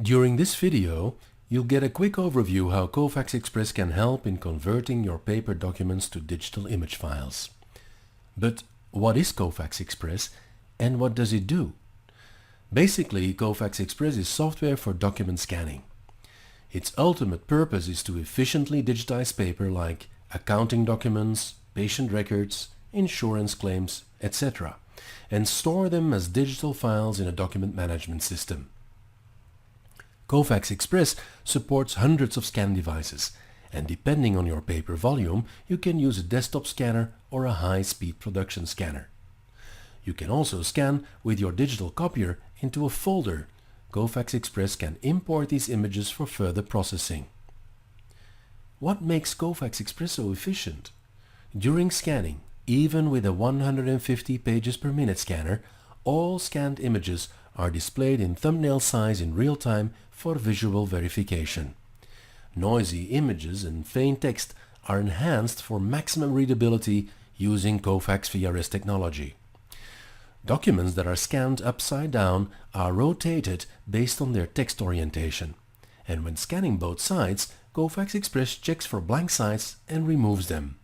During this video, you'll get a quick overview how Kofax Express can help in converting your paper documents to digital image files. But what is Kofax Express and what does it do? Basically, Kofax Express is software for document scanning. Its ultimate purpose is to efficiently digitize paper like accounting documents, patient records, insurance claims, etc., and store them as digital files in a document management system. Kofax Express supports hundreds of scan devices, and depending on your paper volume, you can use a desktop scanner or a high-speed production scanner. You can also scan with your digital copier into a folder. Kofax Express can import these images for further processing. What makes Kofax Express so efficient? During scanning, even with a 150 pages per minute scanner, all scanned images are displayed in thumbnail size in real time for visual verification. Noisy images and faint text are enhanced for maximum readability using Kofax VRS technology. Documents that are scanned upside down are rotated based on their text orientation, and when scanning both sides, Kofax Express checks for blank sides and removes them.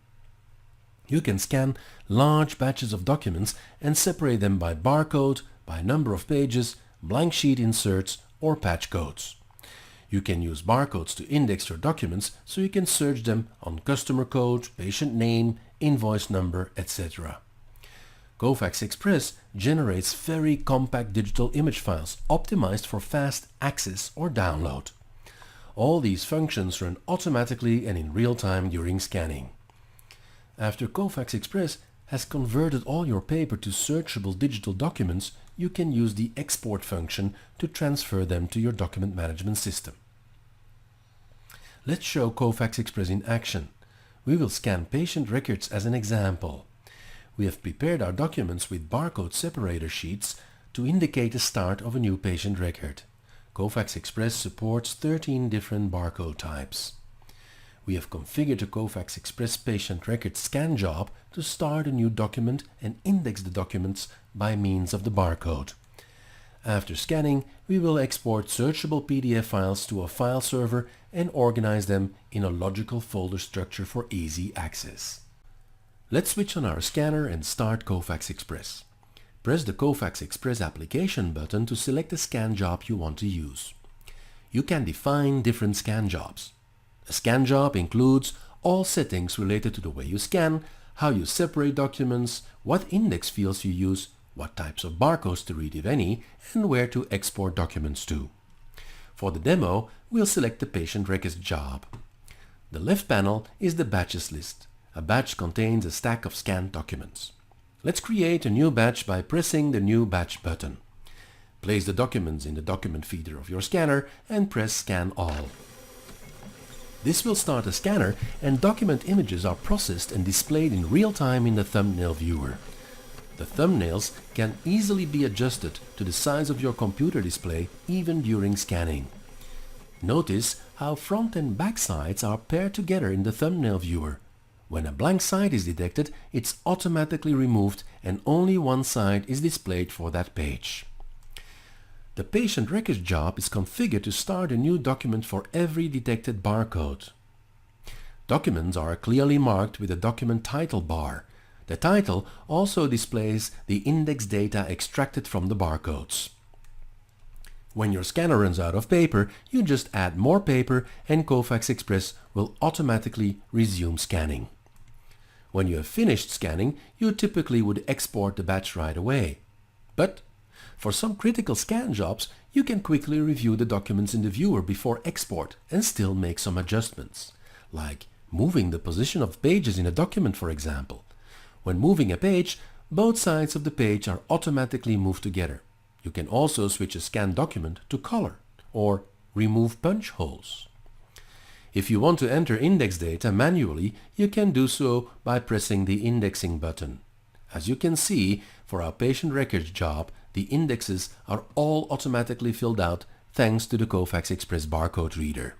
You can scan large batches of documents and separate them by barcode, by number of pages, blank sheet inserts, or patch codes. You can use barcodes to index your documents so you can search them on customer code, patient name, invoice number, etc. Kofax Express generates very compact digital image files optimized for fast access or download. All these functions run automatically and in real time during scanning. After Kofax Express has converted all your paper to searchable digital documents, you can use the export function to transfer them to your document management system. Let's show Kofax Express in action. We will scan patient records as an example. We have prepared our documents with barcode separator sheets to indicate the start of a new patient record. Kofax Express supports 13 different barcode types. We have configured a Kofax Express patient record scan job to start a new document and index the documents by means of the barcode. After scanning, we will export searchable PDF files to a file server and organize them in a logical folder structure for easy access. Let's switch on our scanner and start Kofax Express. Press the Kofax Express application button to select the scan job you want to use. You can define different scan jobs. A scan job includes all settings related to the way you scan, how you separate documents, what index fields you use, what types of barcodes to read if any, and where to export documents to. For the demo, we'll select the patient records job. The left panel is the batches list. A batch contains a stack of scanned documents. Let's create a new batch by pressing the New Batch button. Place the documents in the document feeder of your scanner and press Scan All. This will start a scanner and document images are processed and displayed in real time in the thumbnail viewer. The thumbnails can easily be adjusted to the size of your computer display even during scanning. Notice how front and back sides are paired together in the thumbnail viewer. When a blank side is detected, it's automatically removed and only one side is displayed for that page. The patient records job is configured to start a new document for every detected barcode. Documents are clearly marked with a document title bar. The title also displays the index data extracted from the barcodes. When your scanner runs out of paper, you just add more paper and Kofax Express will automatically resume scanning. When you have finished scanning, you typically would export the batch right away. But for some critical scan jobs, you can quickly review the documents in the viewer before export and still make some adjustments, like moving the position of pages in a document, for example. When moving a page, both sides of the page are automatically moved together. You can also switch a scanned document to color or remove punch holes. If you want to enter index data manually, you can do so by pressing the indexing button. As you can see, for our patient records job, the indexes are all automatically filled out thanks to the Kofax Express barcode reader.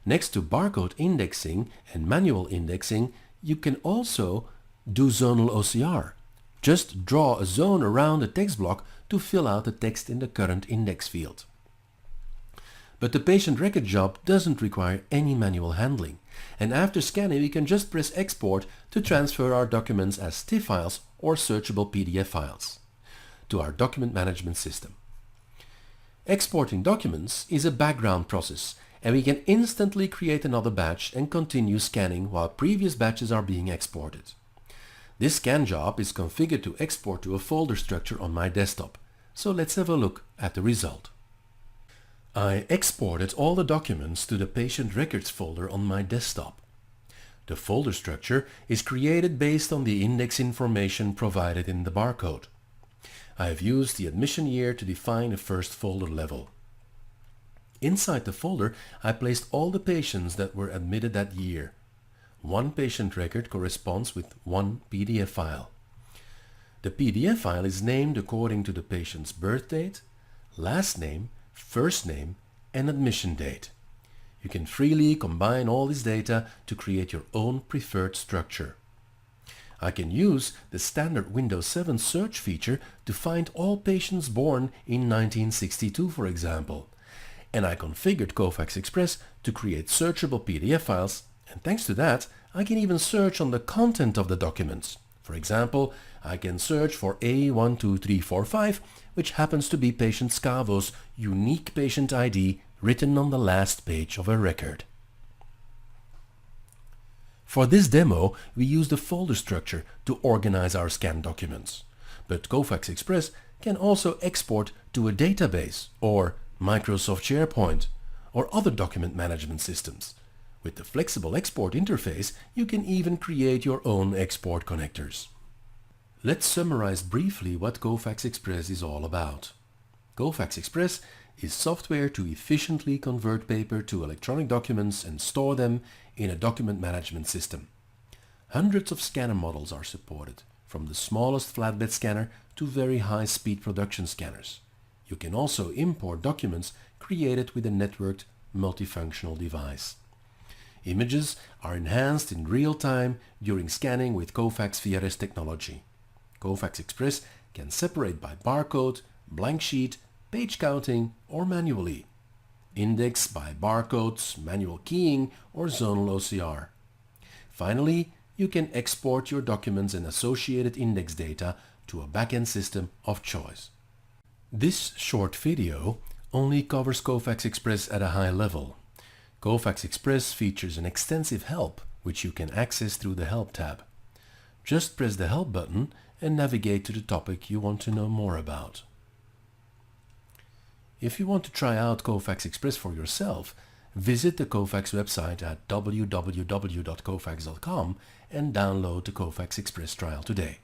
Next to barcode indexing and manual indexing, you can also do zonal OCR. Just draw a zone around a text block to fill out the text in the current index field. But the patient record job doesn't require any manual handling, and after scanning we can just press export to transfer our documents as TIFF files or searchable PDF files to our document management system. Exporting documents is a background process, and we can instantly create another batch and continue scanning while previous batches are being exported. This scan job is configured to export to a folder structure on my desktop, so let's have a look at the result. I exported all the documents to the patient records folder on my desktop. The folder structure is created based on the index information provided in the barcode. I have used the admission year to define a first folder level. Inside the folder, I placed all the patients that were admitted that year. One patient record corresponds with one PDF file. The PDF file is named according to the patient's birth date, last name, first name, and admission date. You can freely combine all this data to create your own preferred structure. I can use the standard Windows 7 search feature to find all patients born in 1962, for example. And I configured Kofax Express to create searchable PDF files, and thanks to that, I can even search on the content of the documents. For example, I can search for A12345, which happens to be patient Scavo's unique patient ID written on the last page of a record. For this demo, we use the folder structure to organize our scanned documents. But Kofax Express can also export to a database or Microsoft SharePoint or other document management systems. With the flexible export interface, you can even create your own export connectors. Let's summarize briefly what Kofax Express is all about. Kofax Express is software to efficiently convert paper to electronic documents and store them in a document management system. Hundreds of scanner models are supported, from the smallest flatbed scanner to very high-speed production scanners. You can also import documents created with a networked multifunctional device. Images are enhanced in real time during scanning with Kofax VRS technology. Kofax Express can separate by barcode, blank sheet, page counting, or manually. Index by barcodes, manual keying, or zonal OCR. Finally, you can export your documents and associated index data to a backend system of choice. This short video only covers Kofax Express at a high level. Kofax Express features an extensive help which you can access through the Help tab. Just press the Help button and navigate to the topic you want to know more about. If you want to try out Kofax Express for yourself, visit the Kofax website at www.kofax.com and download the Kofax Express trial today.